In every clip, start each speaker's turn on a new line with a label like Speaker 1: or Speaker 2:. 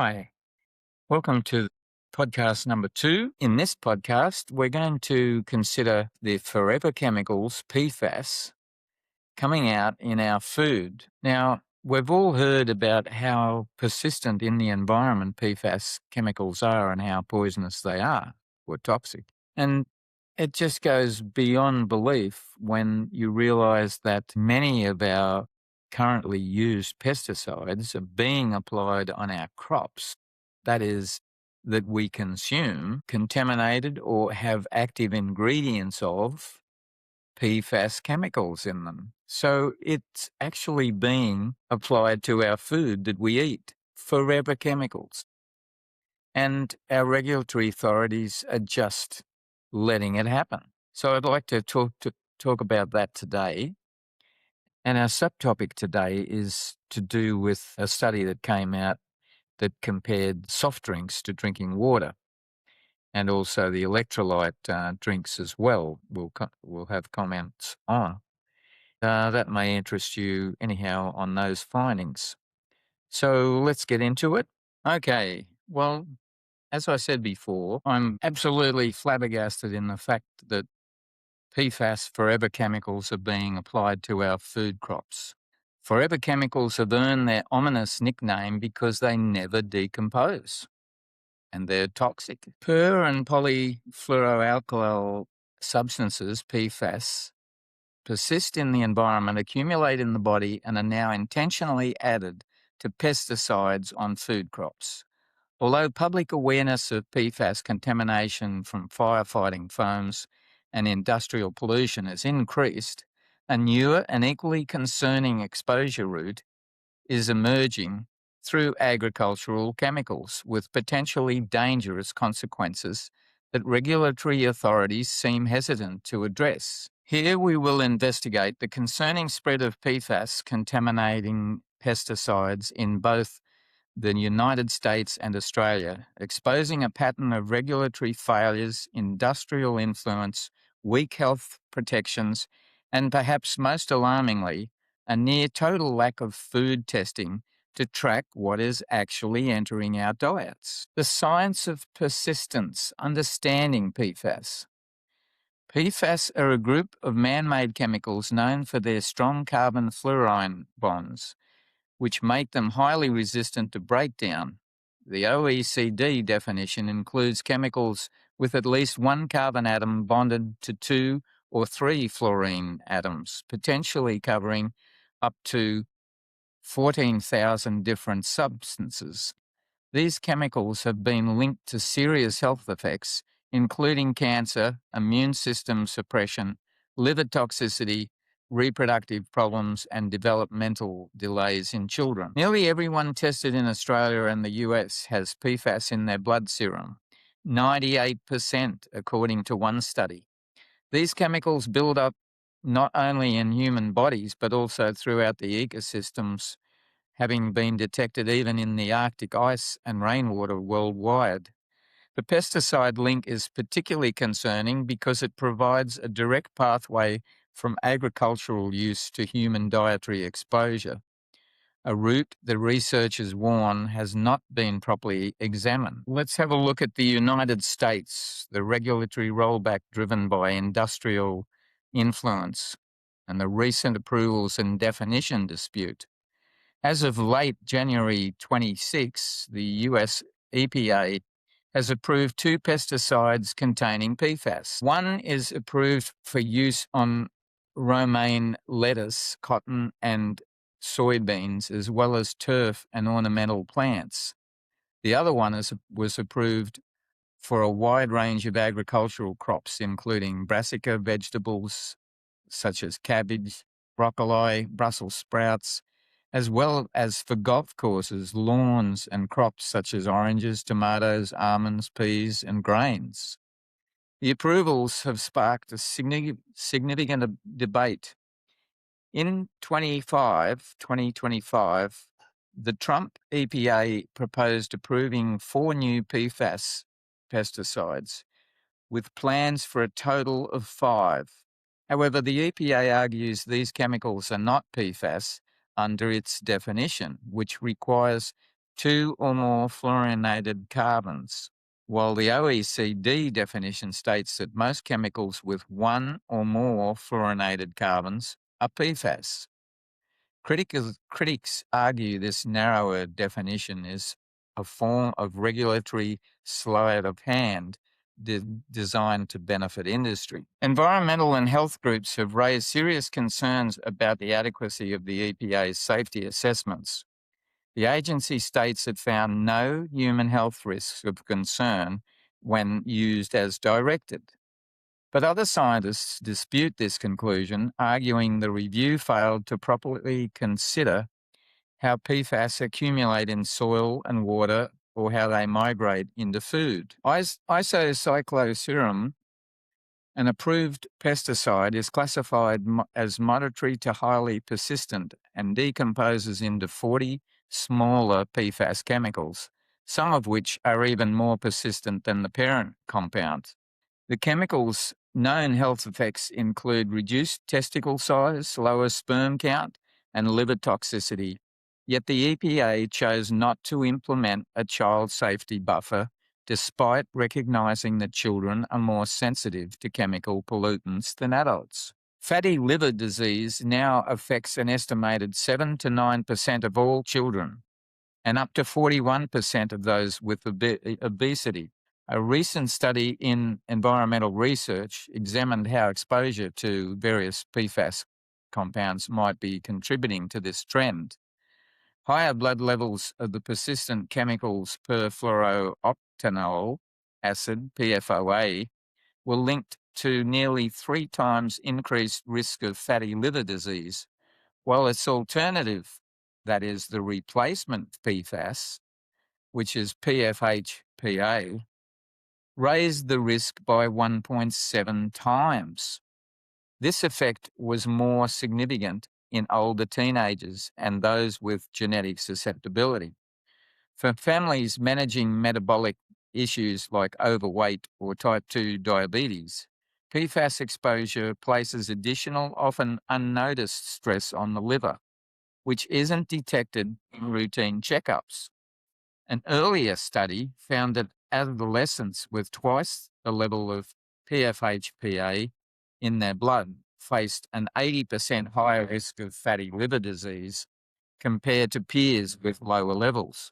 Speaker 1: Hi, welcome to podcast number 2. In this podcast, we're going to consider the forever chemicals, PFAS, coming out in our food. Now, we've all heard about how persistent in the environment PFAS chemicals are and how poisonous they are or toxic. And it just goes beyond belief when you realize that many of our currently used pesticides are being applied on our crops. That is, that we consume contaminated or have active ingredients of PFAS chemicals in them. So it's actually being applied to our food that we eat, forever chemicals. And our regulatory authorities are just letting it happen. So I'd like to talk about that today. And our subtopic today is to do with a study that came out that compared soft drinks to drinking water, and also the electrolyte drinks as well. We'll have comments on. That may interest you anyhow on those findings. So let's get into it. Okay, well, as I said before, I'm absolutely flabbergasted in the fact that PFAS forever chemicals are being applied to our food crops. Forever chemicals have earned their ominous nickname because they never decompose, and they're toxic. Per and polyfluoroalkyl substances, PFAS, persist in the environment, accumulate in the body, and are now intentionally added to pesticides on food crops. Although public awareness of PFAS contamination from firefighting foams and industrial pollution has increased, a newer and equally concerning exposure route is emerging through agricultural chemicals with potentially dangerous consequences that regulatory authorities seem hesitant to address. Here we will investigate the concerning spread of PFAS contaminating pesticides in both the United States and Australia, exposing a pattern of regulatory failures, industrial influence, weak health protections, and perhaps most alarmingly, a near total lack of food testing to track what is actually entering our diets. The science of persistence, understanding PFAS. PFAS are a group of man-made chemicals known for their strong carbon-fluorine bonds, which make them highly resistant to breakdown. The OECD definition includes chemicals with at least one carbon atom bonded to 2 or 3 fluorine atoms, potentially covering up to 14,000 different substances. These chemicals have been linked to serious health effects, including cancer, immune system suppression, liver toxicity, reproductive problems, and developmental delays in children. Nearly everyone tested in Australia and the US has PFAS in their blood serum, 98% according to one study. These chemicals build up not only in human bodies, but also throughout the ecosystems, having been detected even in the Arctic ice and rainwater worldwide. The pesticide link is particularly concerning because it provides a direct pathway from agricultural use to human dietary exposure, a route the researchers warn has not been properly examined. Let's have a look at the United States, the regulatory rollback driven by industrial influence, and the recent approvals and definition dispute. As of late January 26, the US EPA has approved 2 pesticides containing PFAS. One is approved for use on romaine lettuce, cotton, and soybeans, as well as turf and ornamental plants. The other one was approved for a wide range of agricultural crops, including brassica vegetables such as cabbage, broccoli, Brussels sprouts, as well as for golf courses, lawns, and crops such as oranges, tomatoes, almonds, peas, and grains. The approvals have sparked a significant debate. In 2025, the Trump EPA proposed approving 4 new PFAS pesticides, with plans for a total of 5. However, the EPA argues these chemicals are not PFAS under its definition, which requires 2 or more fluorinated carbons, while the OECD definition states that most chemicals with 1 or more fluorinated carbons are PFAS. Critics argue this narrower definition is a form of regulatory sleight of hand designed to benefit industry. Environmental and health groups have raised serious concerns about the adequacy of the EPA's safety assessments. The agency states it found no human health risks of concern when used as directed. But other scientists dispute this conclusion, arguing the review failed to properly consider how PFAS accumulate in soil and water or how they migrate into food. Isocycloserum, an approved pesticide, is classified as moderate to highly persistent and decomposes into 40 smaller PFAS chemicals, some of which are even more persistent than the parent compound. The chemical's known health effects include reduced testicle size, lower sperm count, and liver toxicity. Yet the EPA chose not to implement a child safety buffer, despite recognizing that children are more sensitive to chemical pollutants than adults. Fatty liver disease now affects an estimated 7 to 9% of all children, and up to 41% of those with obesity. A recent study in environmental research examined how exposure to various PFAS compounds might be contributing to this trend. Higher blood levels of the persistent chemicals perfluorooctanoic acid, PFOA, were linked to nearly 3 times increased risk of fatty liver disease, while its alternative, that is the replacement PFAS, which is PFHPA, raised the risk by 1.7 times. This effect was more significant in older teenagers and those with genetic susceptibility. For families managing metabolic issues like overweight or type 2 diabetes, PFAS exposure places additional, often unnoticed stress on the liver, which isn't detected in routine checkups. An earlier study found that adolescents with twice the level of PFHPA in their blood faced an 80% higher risk of fatty liver disease compared to peers with lower levels.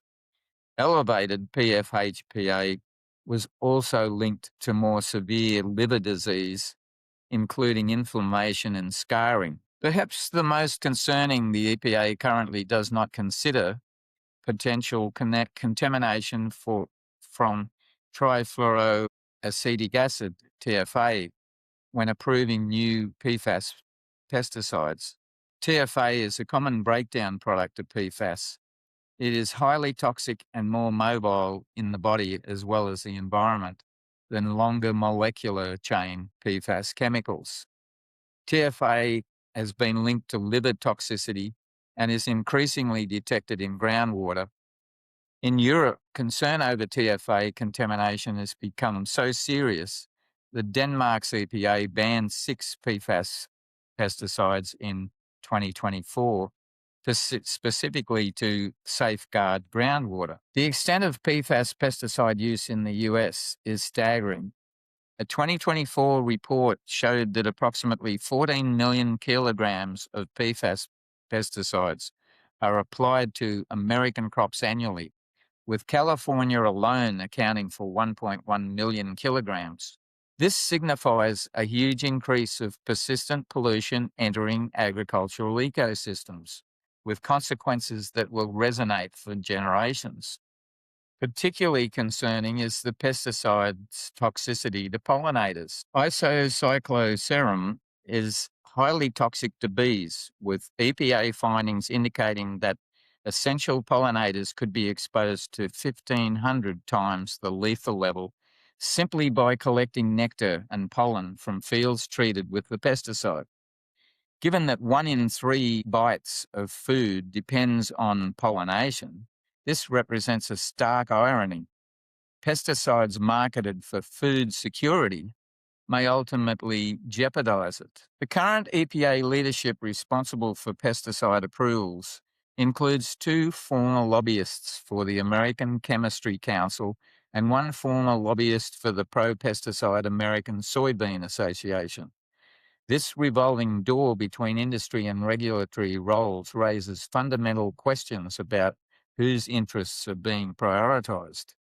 Speaker 1: Elevated PFHPA was also linked to more severe liver disease, including inflammation and scarring. Perhaps the most concerning the EPA currently does not consider potential contamination from trifluoroacetic acid, TFA, when approving new PFAS pesticides. TFA is a common breakdown product of PFAS. It is highly toxic and more mobile in the body as well as the environment than longer molecular chain PFAS chemicals. TFA has been linked to liver toxicity and is increasingly detected in groundwater. In Europe, concern over TFA contamination has become so serious that Denmark's EPA banned 6 PFAS pesticides in 2024, specifically to safeguard groundwater. The extent of PFAS pesticide use in the US is staggering. A 2024 report showed that approximately 14 million kilograms of PFAS pesticides are applied to American crops annually, with California alone accounting for 1.1 million kilograms. This signifies a huge increase of persistent pollution entering agricultural ecosystems, with consequences that will resonate for generations. Particularly concerning is the pesticide's toxicity to pollinators. Isocycloserum is highly toxic to bees, with EPA findings indicating that essential pollinators could be exposed to 1,500 times the lethal level simply by collecting nectar and pollen from fields treated with the pesticide. Given that 1 in 3 bites of food depends on pollination, this represents a stark irony. Pesticides marketed for food security may ultimately jeopardize it. The current EPA leadership responsible for pesticide approvals includes 2 former lobbyists for the American Chemistry Council and 1 former lobbyist for the pro-pesticide American Soybean Association. This revolving door between industry and regulatory roles raises fundamental questions about whose interests are being prioritised.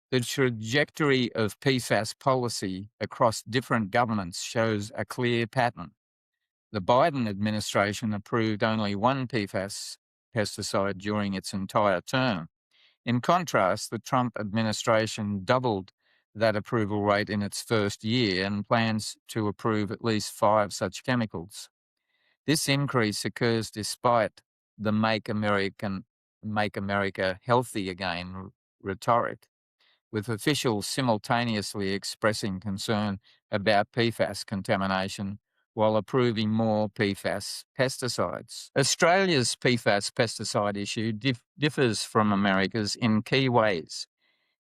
Speaker 1: The trajectory of PFAS policy across different governments shows a clear pattern. The Biden administration approved only 1 PFAS pesticide during its entire term. In contrast, the Trump administration doubled that approval rate in its first year and plans to approve at least 5 such chemicals. This increase occurs despite the Make America Healthy Again rhetoric, with officials simultaneously expressing concern about PFAS contamination while approving more PFAS pesticides. Australia's PFAS pesticide issue differs from America's in key ways.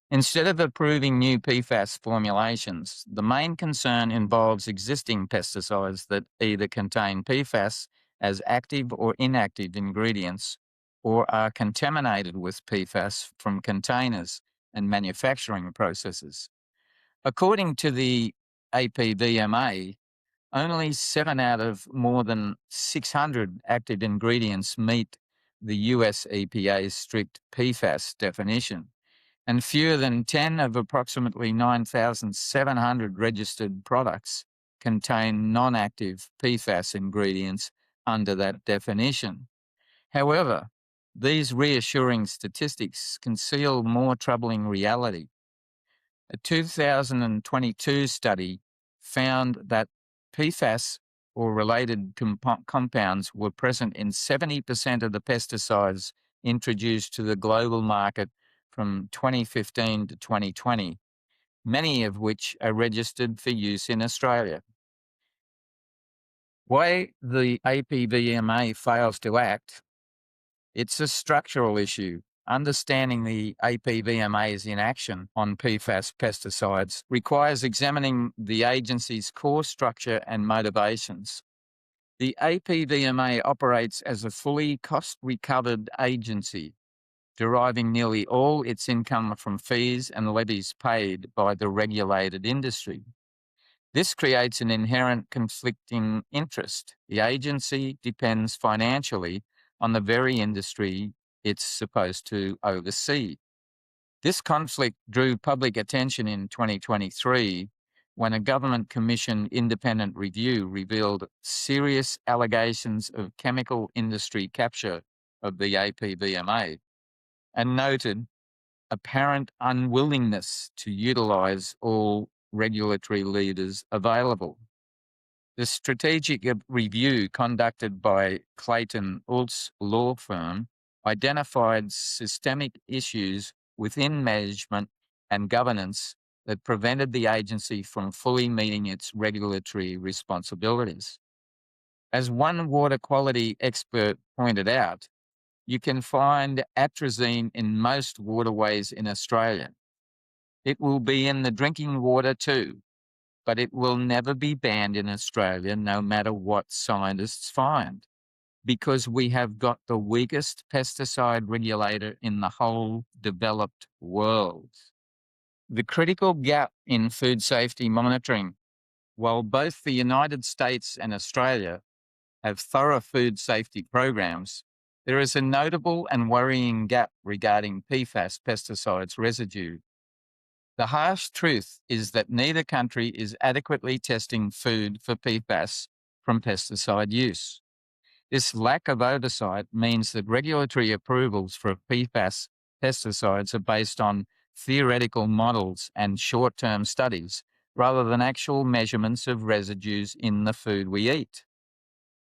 Speaker 1: Instead of approving new PFAS formulations, the main concern involves existing pesticides that either contain PFAS as active or inactive ingredients or are contaminated with PFAS from containers and manufacturing processes. According to the APVMA, only 7 out of more than 600 active ingredients meet the US EPA's strict PFAS definition, and fewer than 10 of approximately 9,700 registered products contain non-active PFAS ingredients under that definition. However, these reassuring statistics conceal more troubling reality. A 2022 study found that PFAS or related compounds were present in 70% of the pesticides introduced to the global market from 2015 to 2020, many of which are registered for use in Australia. Why the APVMA fails to act? It's a structural issue. Understanding the APVMA's inaction on PFAS pesticides requires examining the agency's core structure and motivations. The APVMA operates as a fully cost-recovered agency, deriving nearly all its income from fees and levies paid by the regulated industry. This creates an inherent conflicting interest. The agency depends financially on the very industry it's supposed to oversee. This conflict drew public attention in 2023 when a government-commissioned independent review revealed serious allegations of chemical industry capture of the APVMA and noted apparent unwillingness to utilise all regulatory levers available. The strategic review conducted by Clayton Ultz law firm identified systemic issues within management and governance that prevented the agency from fully meeting its regulatory responsibilities. As one water quality expert pointed out, you can find atrazine in most waterways in Australia. It will be in the drinking water too, but it will never be banned in Australia no matter what scientists find, because we have got the weakest pesticide regulator in the whole developed world. The critical gap in food safety monitoring. While both the United States and Australia have thorough food safety programs, there is a notable and worrying gap regarding PFAS pesticides residue. The harsh truth is that neither country is adequately testing food for PFAS from pesticide use. This lack of oversight means that regulatory approvals for PFAS pesticides are based on theoretical models and short-term studies rather than actual measurements of residues in the food we eat.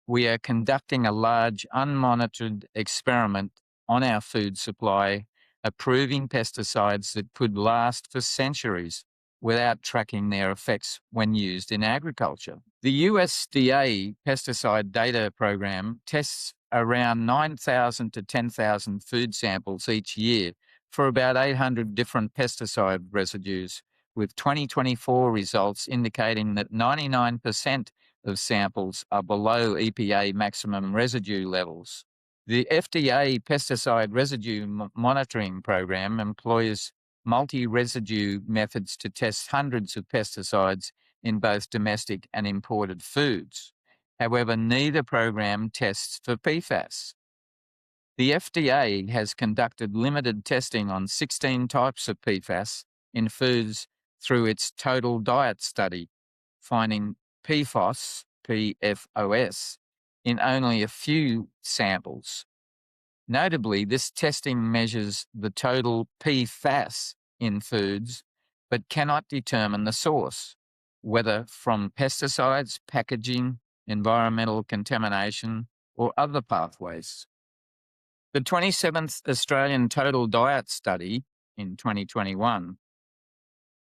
Speaker 1: We are conducting a large unmonitored experiment on our food supply, approving pesticides that could last for centuries without tracking their effects when used in agriculture. The USDA Pesticide Data Program tests around 9,000 to 10,000 food samples each year for about 800 different pesticide residues, with 2024 results indicating that 99% of samples are below EPA maximum residue levels. The FDA pesticide residue monitoring program employs multi-residue methods to test hundreds of pesticides in both domestic and imported foods. However, neither program tests for PFAS. The FDA has conducted limited testing on 16 types of PFAS in foods through its Total Diet study, finding PFOS, in only a few samples. Notably, this testing measures the total PFAS in foods, but cannot determine the source, whether from pesticides, packaging, environmental contamination, or other pathways. The 27th Australian Total Diet Study in 2021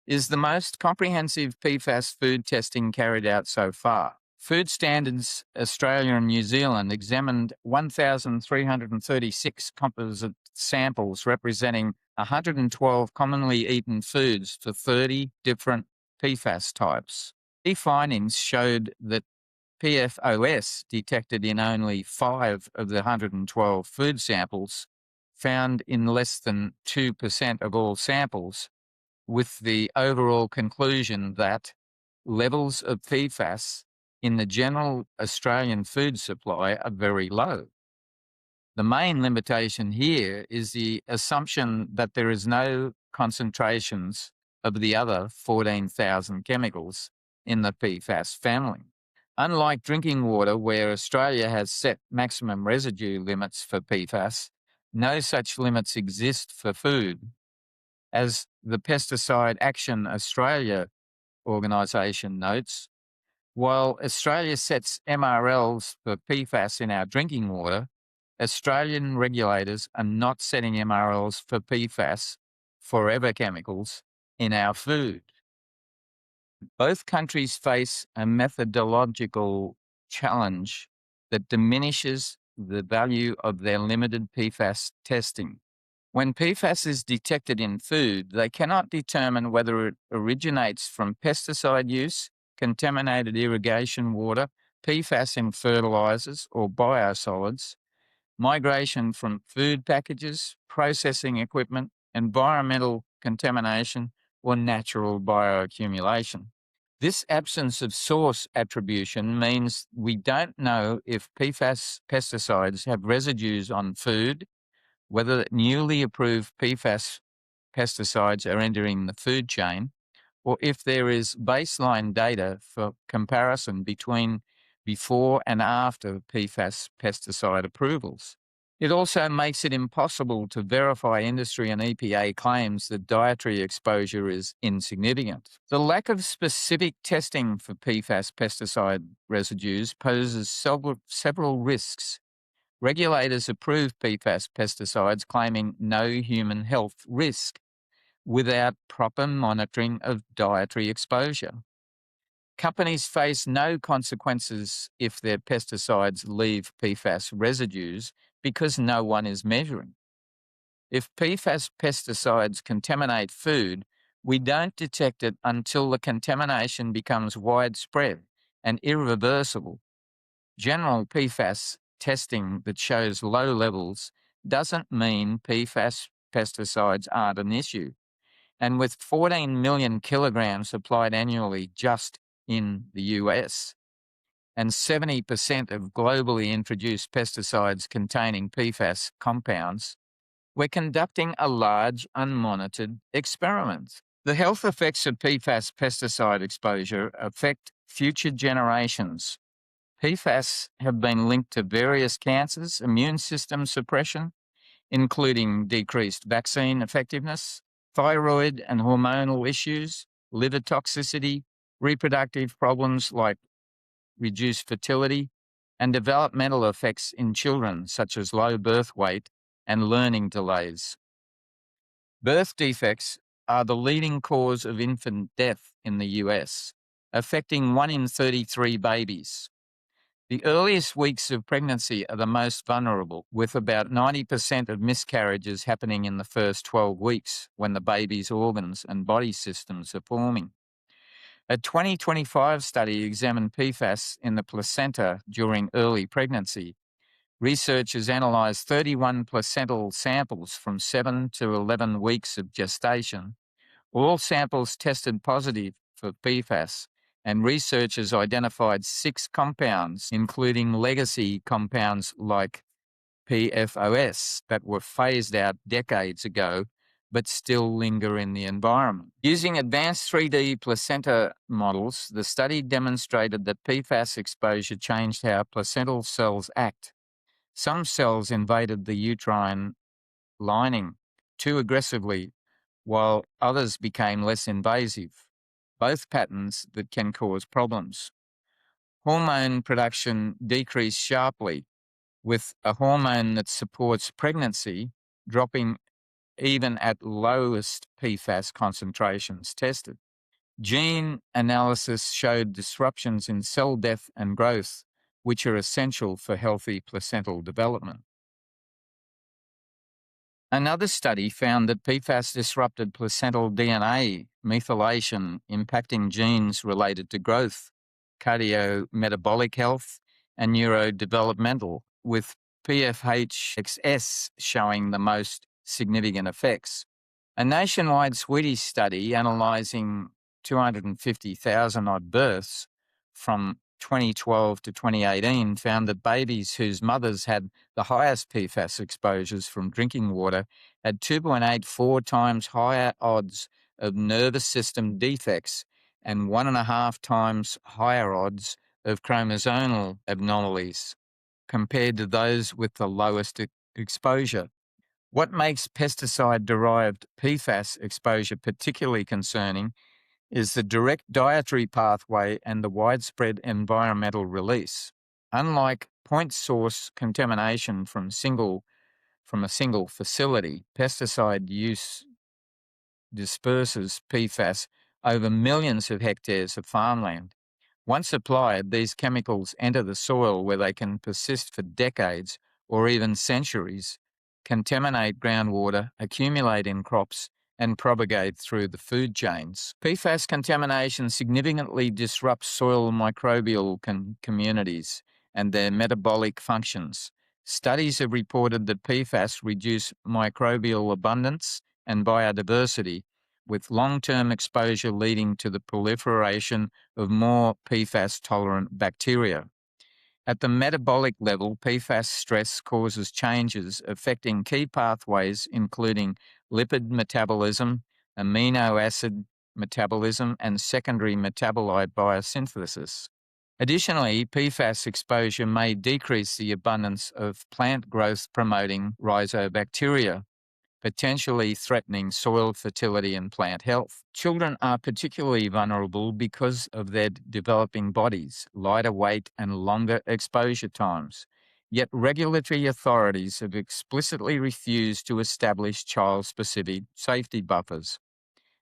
Speaker 1: is the most comprehensive PFAS food testing carried out so far. Food Standards Australia and New Zealand examined 1,336 composite samples representing 112 commonly eaten foods for 30 different PFAS types. Key findings showed that PFOS detected in only 5 of the 112 food samples, found in less than 2% of all samples, with the overall conclusion that levels of PFAS in the general Australian food supply are very low. The main limitation here is the assumption that there is no concentrations of the other 14,000 chemicals in the PFAS family. Unlike drinking water, where Australia has set maximum residue limits for PFAS, no such limits exist for food. As the Pesticide Action Australia organisation notes, while Australia sets MRLs for PFAS in our drinking water, Australian regulators are not setting MRLs for PFAS, forever chemicals, in our food. Both countries face a methodological challenge that diminishes the value of their limited PFAS testing. When PFAS is detected in food, they cannot determine whether it originates from pesticide use, contaminated irrigation water, PFAS in fertilizers or biosolids, migration from food packages, processing equipment, environmental contamination, or natural bioaccumulation. This absence of source attribution means we don't know if PFAS pesticides have residues on food, whether newly approved PFAS pesticides are entering the food chain, or if there is baseline data for comparison between before and after PFAS pesticide approvals. It also makes it impossible to verify industry and EPA claims that dietary exposure is insignificant. The lack of specific testing for PFAS pesticide residues poses several risks. Regulators approve PFAS pesticides claiming no human health risk without proper monitoring of dietary exposure. Companies face no consequences if their pesticides leave PFAS residues because no one is measuring. If PFAS pesticides contaminate food, we don't detect it until the contamination becomes widespread and irreversible. General PFAS testing that shows low levels doesn't mean PFAS pesticides aren't an issue. And with 14 million kilograms applied annually just in the US, and 70% of globally introduced pesticides containing PFAS compounds, we're conducting a large unmonitored experiment. The health effects of PFAS pesticide exposure affect future generations. PFAS have been linked to various cancers, immune system suppression, including decreased vaccine effectiveness, thyroid and hormonal issues, liver toxicity, reproductive problems like reduced fertility, and developmental effects in children such as low birth weight and learning delays. Birth defects are the leading cause of infant death in the US, affecting 1 in 33 babies. The earliest weeks of pregnancy are the most vulnerable, with about 90% of miscarriages happening in the first 12 weeks when the baby's organs and body systems are forming. A 2025 study examined PFAS in the placenta during early pregnancy, Researchers analysed 31 placental samples from 7 to 11 weeks of gestation. All samples tested positive for PFAS, and researchers identified 6 compounds, including legacy compounds like PFAS that were phased out decades ago but still linger in the environment. Using advanced 3D placenta models, the study demonstrated that PFAS exposure changed how placental cells act. Some cells invaded the uterine lining too aggressively, while others became less invasive, both patterns that can cause problems. Hormone production decreased sharply, with a hormone that supports pregnancy dropping even at lowest PFAS concentrations tested. Gene analysis showed disruptions in cell death and growth, which are essential for healthy placental development. Another study found that PFAS disrupted placental DNA methylation, impacting genes related to growth, cardiometabolic health, and neurodevelopmental, with PFHXS showing the most significant effects. A nationwide Swedish study analysing 250,000 odd births from 2012 to 2018 found that babies whose mothers had the highest PFAS exposures from drinking water had 2.84 times higher odds of nervous system defects and 1.5 times higher odds of chromosomal abnormalities compared to those with the lowest exposure. What makes pesticide-derived PFAS exposure particularly concerning is the direct dietary pathway and the widespread environmental release. Unlike point source contamination from a single facility, pesticide use disperses PFAS over millions of hectares of farmland. Once applied, these chemicals enter the soil where they can persist for decades or even centuries, contaminate groundwater, accumulate in crops, and propagate through the food chains. PFAS contamination significantly disrupts soil microbial communities and their metabolic functions. Studies have reported that PFAS reduce microbial abundance and biodiversity, with long-term exposure leading to the proliferation of more PFAS-tolerant bacteria. At the metabolic level, PFAS stress causes changes affecting key pathways, including lipid metabolism, amino acid metabolism, and secondary metabolite biosynthesis. Additionally, PFAS exposure may decrease the abundance of plant growth-promoting rhizobacteria, potentially threatening soil fertility and plant health. Children are particularly vulnerable because of their developing bodies, lighter weight, and longer exposure times. Yet regulatory authorities have explicitly refused to establish child-specific safety buffers.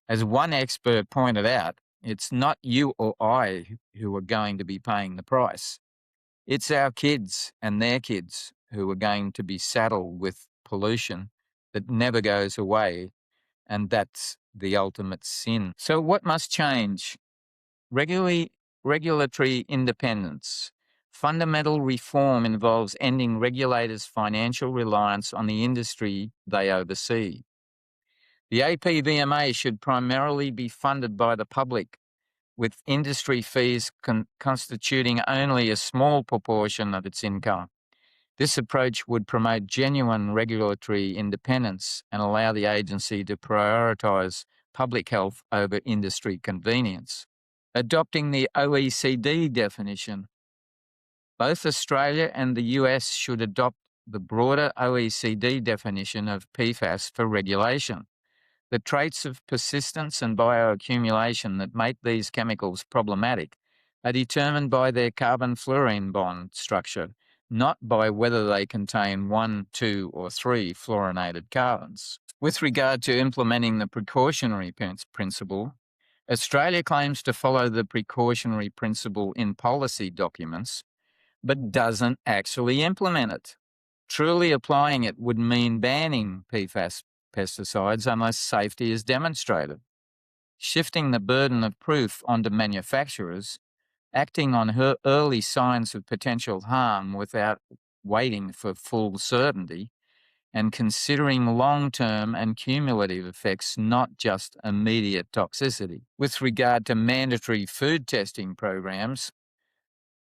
Speaker 1: As one expert pointed out, it's not you or I who are going to be paying the price. It's our kids and their kids who are going to be saddled with pollution that never goes away, and that's the ultimate sin. So what must change? Regulatory independence. Fundamental reform involves ending regulators' financial reliance on the industry they oversee. The APVMA should primarily be funded by the public, with industry fees constituting only a small proportion of its income. This approach would promote genuine regulatory independence and allow the agency to prioritise public health over industry convenience. Adopting the OECD definition. Both Australia and the US should adopt the broader OECD definition of PFAS for regulation. The traits of persistence and bioaccumulation that make these chemicals problematic are determined by their carbon-fluorine bond structure, not by whether they contain 1, 2, or 3 fluorinated carbons. With regard to implementing the precautionary principle, Australia claims to follow the precautionary principle in policy documents, but doesn't actually implement it. Truly applying it would mean banning PFAS pesticides unless safety is demonstrated, shifting the burden of proof onto manufacturers, acting on early signs of potential harm without waiting for full certainty and considering long-term and cumulative effects, not just immediate toxicity. With regard to mandatory food testing programs,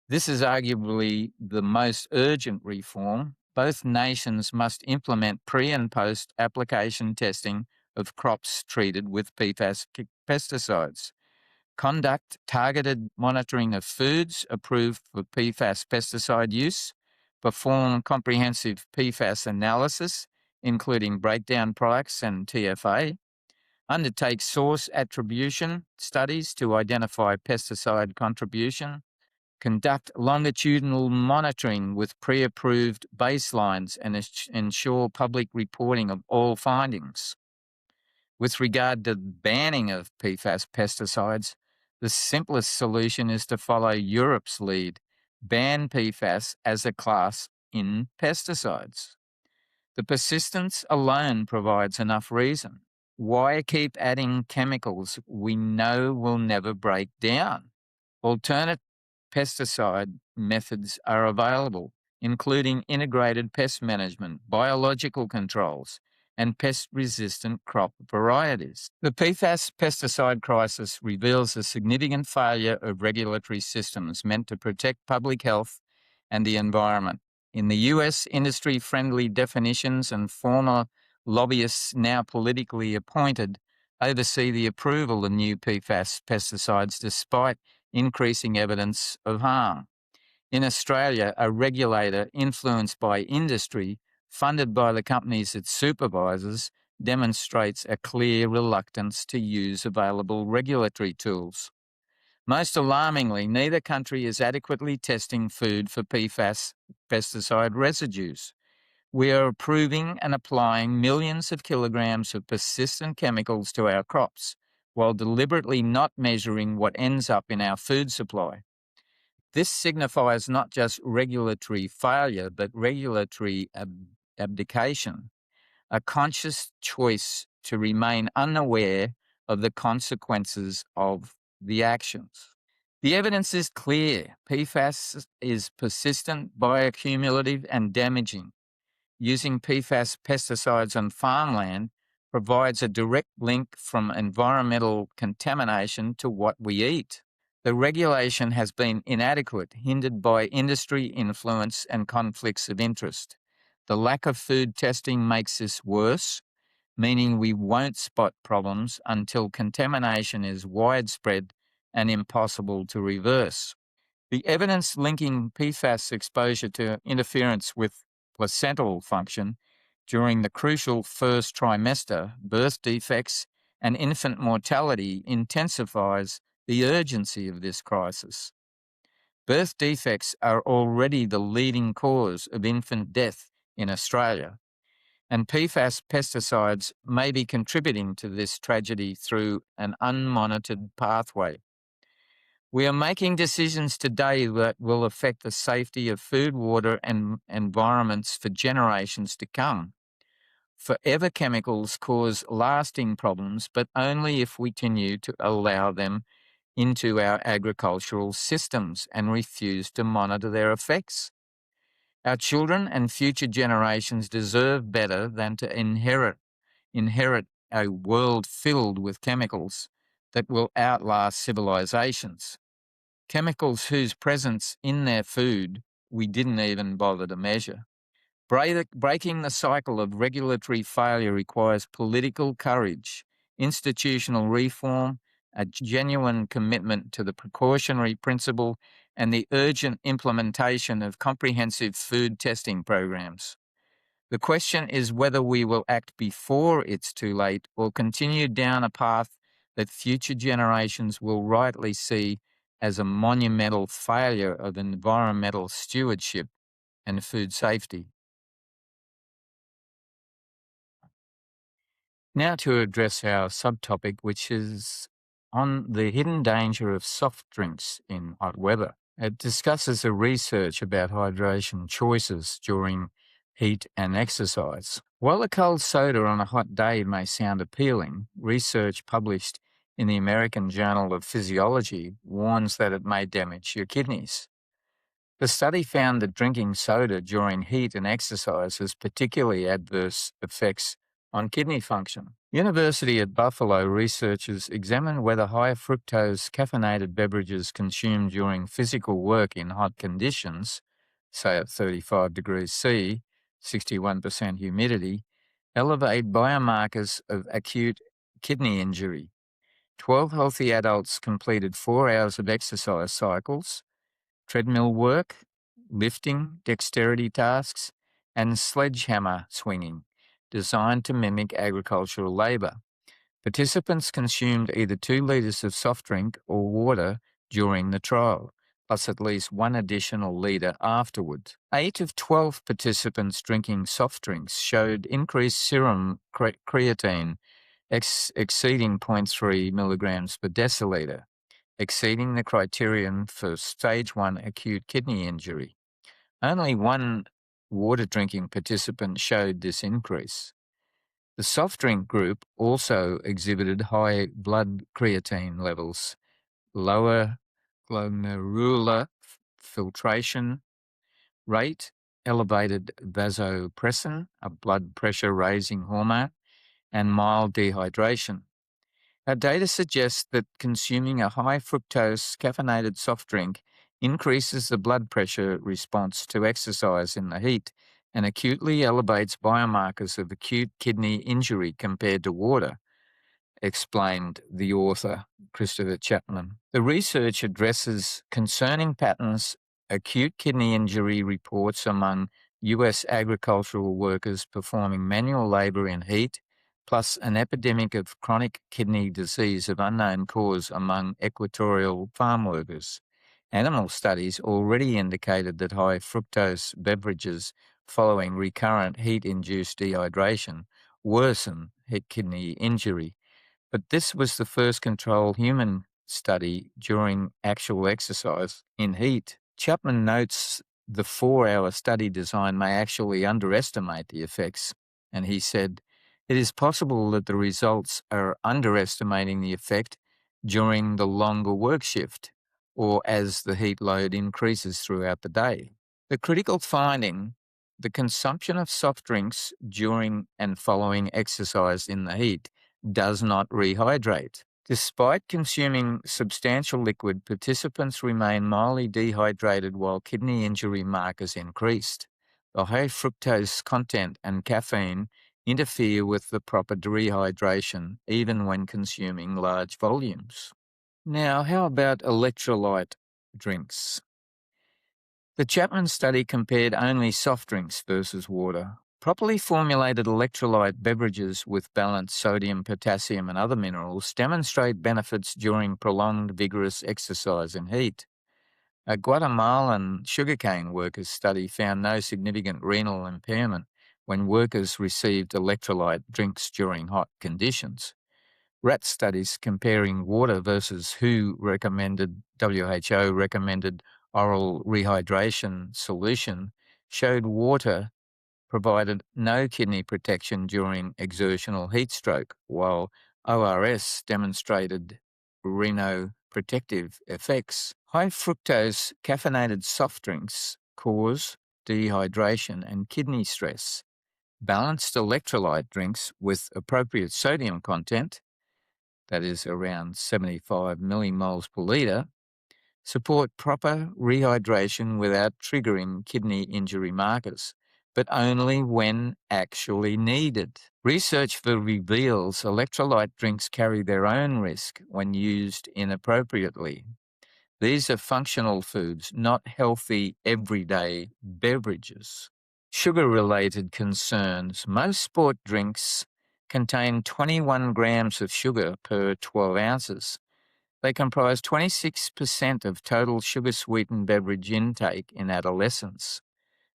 Speaker 1: this is arguably the most urgent reform. Both nations must implement pre- and post-application testing of crops treated with PFAS pesticides, conduct targeted monitoring of foods approved for PFAS pesticide use, perform comprehensive PFAS analysis, including breakdown products and TFA, undertake source attribution studies to identify pesticide contribution, conduct longitudinal monitoring with pre-approved baselines and ensure public reporting of all findings. With regard to banning of PFAS pesticides, the simplest solution is to follow Europe's lead, ban PFAS as a class in pesticides. The persistence alone provides enough reason. Why keep adding chemicals we know will never break down? Alternate pesticide methods are available, including integrated pest management, biological controls, and pest-resistant crop varieties. The PFAS pesticide crisis reveals a significant failure of regulatory systems meant to protect public health and the environment. In the US, industry-friendly definitions and former lobbyists, now politically appointed, oversee the approval of new PFAS pesticides despite increasing evidence of harm. In Australia, a regulator influenced by industry, funded by the companies it supervises, demonstrates a clear reluctance to use available regulatory tools. Most alarmingly, neither country is adequately testing food for PFAS pesticide residues. We are approving and applying millions of kilograms of persistent chemicals to our crops, while deliberately not measuring what ends up in our food supply. This signifies not just regulatory failure, but regulatory abdication, a conscious choice to remain unaware of the consequences of the actions. The evidence is clear. PFAS is persistent, bioaccumulative, and damaging. Using PFAS pesticides on farmland provides a direct link from environmental contamination to what we eat. The regulation has been inadequate, hindered by industry influence and conflicts of interest. The lack of food testing makes this worse, meaning we won't spot problems until contamination is widespread and impossible to reverse. The evidence linking PFAS exposure to interference with placental function during the crucial first trimester, birth defects, and infant mortality intensifies the urgency of this crisis. Birth defects are already the leading cause of infant death in Australia, and PFAS pesticides may be contributing to this tragedy through an unmonitored pathway. We are making decisions today that will affect the safety of food, water, and environments for generations to come. Forever chemicals cause lasting problems, but only if we continue to allow them into our agricultural systems and refuse to monitor their effects. Our children and future generations deserve better than to inherit a world filled with chemicals that will outlast civilizations. Chemicals whose presence in their food we didn't even bother to measure. Breaking the cycle of regulatory failure requires political courage, institutional reform, a genuine commitment to the precautionary principle, and the urgent implementation of comprehensive food testing programs. The question is whether we will act before it's too late or continue down a path that future generations will rightly see as a monumental failure of environmental stewardship and food safety. Now to address our subtopic, which is on the hidden danger of soft drinks in hot weather. It discusses the research about hydration choices during heat and exercise. While a cold soda on a hot day may sound appealing, research published in the American Journal of Physiology warns that it may damage your kidneys. The study found that drinking soda during heat and exercise has particularly adverse effects on kidney function. University at Buffalo researchers examined whether high fructose caffeinated beverages consumed during physical work in hot conditions, say at 35 degrees C, 61% humidity, elevate biomarkers of acute kidney injury. 12 healthy adults completed 4 hours of exercise cycles, treadmill work, lifting, dexterity tasks, and sledgehammer swinging, designed to mimic agricultural labour. Participants consumed either 2 litres of soft drink or water during the trial, plus at least 1 additional litre afterwards. 8 of 12 participants drinking soft drinks showed increased serum creatine exceeding 0.3 milligrams per decilitre, exceeding the criterion for stage 1 acute kidney injury. Only 1 water drinking participant showed this increase. The soft drink group also exhibited high blood creatine levels, lower glomerular filtration rate, elevated vasopressin, a blood pressure raising hormone, and mild dehydration. Our data suggests that consuming a high fructose caffeinated soft drink increases the blood pressure response to exercise in the heat and acutely elevates biomarkers of acute kidney injury compared to water, explained the author, Christopher Chapman. The research addresses concerning patterns acute kidney injury reports among U.S. agricultural workers performing manual labour in heat, plus an epidemic of chronic kidney disease of unknown cause among equatorial farm workers. Animal studies already indicated that high fructose beverages following recurrent heat-induced dehydration worsen kidney injury. But this was the first controlled human study during actual exercise in heat. Chapman notes the 4-hour study design may actually underestimate the effects, and he said, "It is possible that the results are underestimating the effect during the longer work shift or as the heat load increases throughout the day." The critical finding, the consumption of soft drinks during and following exercise in the heat does not rehydrate. Despite consuming substantial liquid, participants remain mildly dehydrated while kidney injury markers increased. The high fructose content and caffeine interfere with the proper rehydration even when consuming large volumes. Now, how about electrolyte drinks? The Chapman study compared only soft drinks versus water. Properly formulated electrolyte beverages with balanced sodium, potassium, and other minerals demonstrate benefits during prolonged vigorous exercise and heat. A Guatemalan sugarcane workers study found no significant renal impairment when workers received electrolyte drinks during hot conditions. Rat studies comparing water versus WHO recommended oral rehydration solution showed water provided no kidney protection during exertional heat stroke, while ORS demonstrated renoprotective effects. High fructose caffeinated soft drinks cause dehydration and kidney stress. Balanced electrolyte drinks with appropriate sodium content, that is around 75 millimoles per litre, support proper rehydration without triggering kidney injury markers, but only when actually needed. Research reveals electrolyte drinks carry their own risk when used inappropriately. These are functional foods, not healthy everyday beverages. Sugar-related concerns. Most sport drinks contain 21 grams of sugar per 12 ounces. They comprise 26% of total sugar-sweetened beverage intake in adolescents.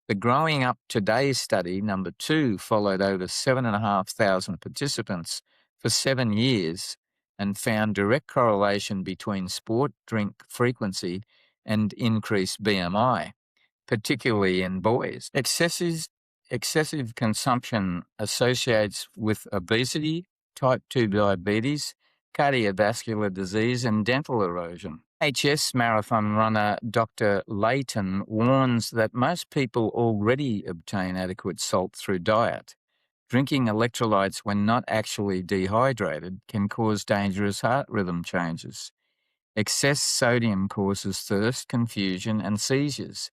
Speaker 1: The Growing Up Today study, number 2, followed over 7,500 participants for 7 years and found direct correlation between sport drink frequency and increased BMI, particularly in boys. Excessive consumption associates with obesity, type 2 diabetes, cardiovascular disease, and dental erosion. HS marathon runner Dr. Layton warns that most people already obtain adequate salt through diet. Drinking electrolytes when not actually dehydrated can cause dangerous heart rhythm changes. Excess sodium causes thirst, confusion, and seizures.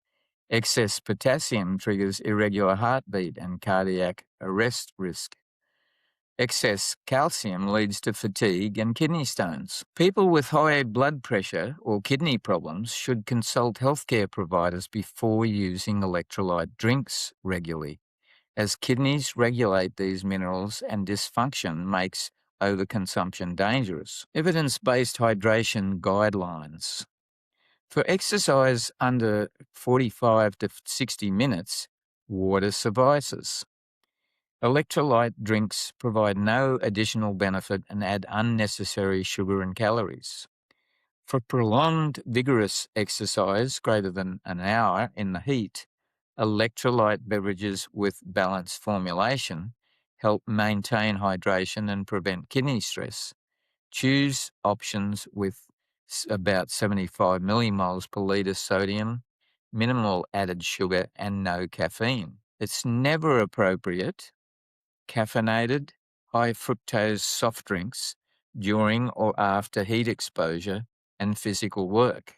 Speaker 1: Excess potassium triggers irregular heartbeat and cardiac arrest risk. Excess calcium leads to fatigue and kidney stones. People with high blood pressure or kidney problems should consult healthcare providers before using electrolyte drinks regularly, as kidneys regulate these minerals and dysfunction makes overconsumption dangerous. Evidence-based hydration guidelines. For exercise under 45 to 60 minutes, water suffices. Electrolyte drinks provide no additional benefit and add unnecessary sugar and calories. For prolonged, vigorous exercise greater than an hour in the heat, electrolyte beverages with balanced formulation help maintain hydration and prevent kidney stress. Choose options with about 75 millimoles per litre sodium, minimal added sugar, and no caffeine. It's never appropriate caffeinated, high fructose soft drinks during or after heat exposure and physical work.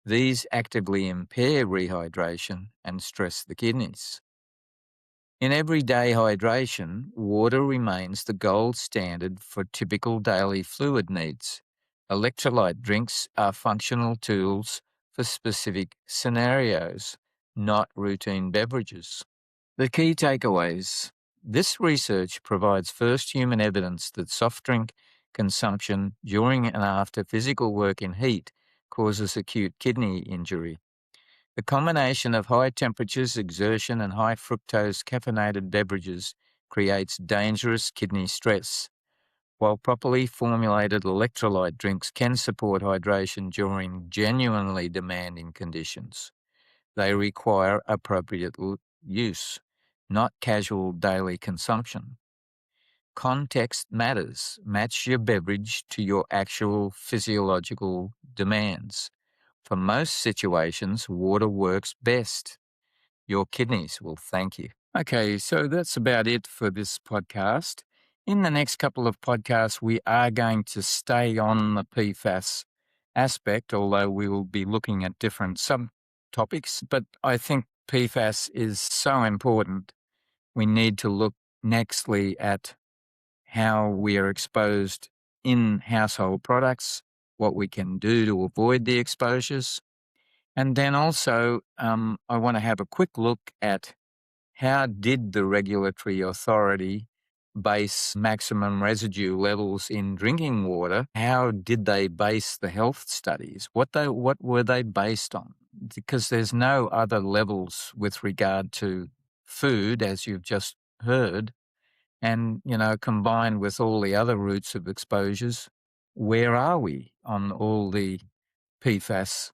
Speaker 1: These actively impair rehydration and stress the kidneys. In everyday hydration, water remains the gold standard for typical daily fluid needs. Electrolyte drinks are functional tools for specific scenarios, not routine beverages. The key takeaways. This research provides first human evidence that soft drink consumption during and after physical work in heat causes acute kidney injury. The combination of high temperatures, exertion, and high fructose caffeinated beverages creates dangerous kidney stress. While properly formulated electrolyte drinks can support hydration during genuinely demanding conditions, they require appropriate use, not casual daily consumption. Context matters. Match your beverage to your actual physiological demands. For most situations, water works best. Your kidneys will thank you. Okay, so that's about it for this podcast. In the next couple of podcasts, we are going to stay on the PFAS aspect, although we will be looking at different subtopics. But I think PFAS is so important. We need to look nextly at how we are exposed in household products, what we can do to avoid the exposures. And then also, I want to have a quick look at how did the regulatory authority base maximum residue levels in drinking water? How did they base the health studies? What were they based on? Because there's no other levels with regard to food, as you've just heard, and, combined with all the other routes of exposures, where are we on all the PFAS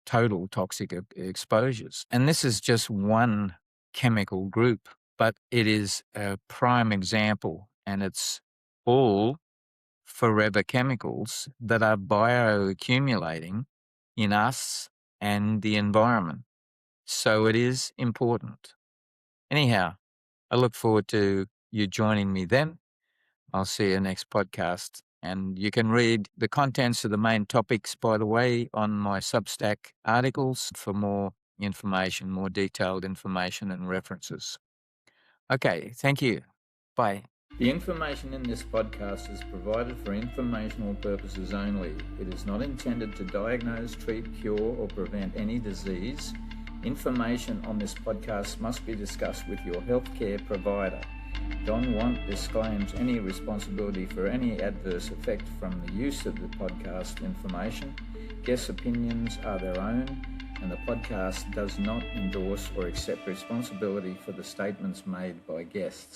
Speaker 1: total toxic exposures? And this is just one chemical group, but it is a prime example, and it's all forever chemicals that are bioaccumulating in us and the environment. So it is important. Anyhow, I look forward to you joining me then. I'll see you next podcast. And you can read the contents of the main topics, by the way, on my Substack articles for more information, more detailed information and references. Okay, thank you. Bye. The information in this podcast is provided for informational purposes only. It is not intended to diagnose, treat, cure, or prevent any disease. Information on this podcast must be discussed with your healthcare provider. Don Want disclaims any responsibility for any adverse effect from the use of the podcast information. Guest opinions are their own, and the podcast does not endorse or accept responsibility for the statements made by guests.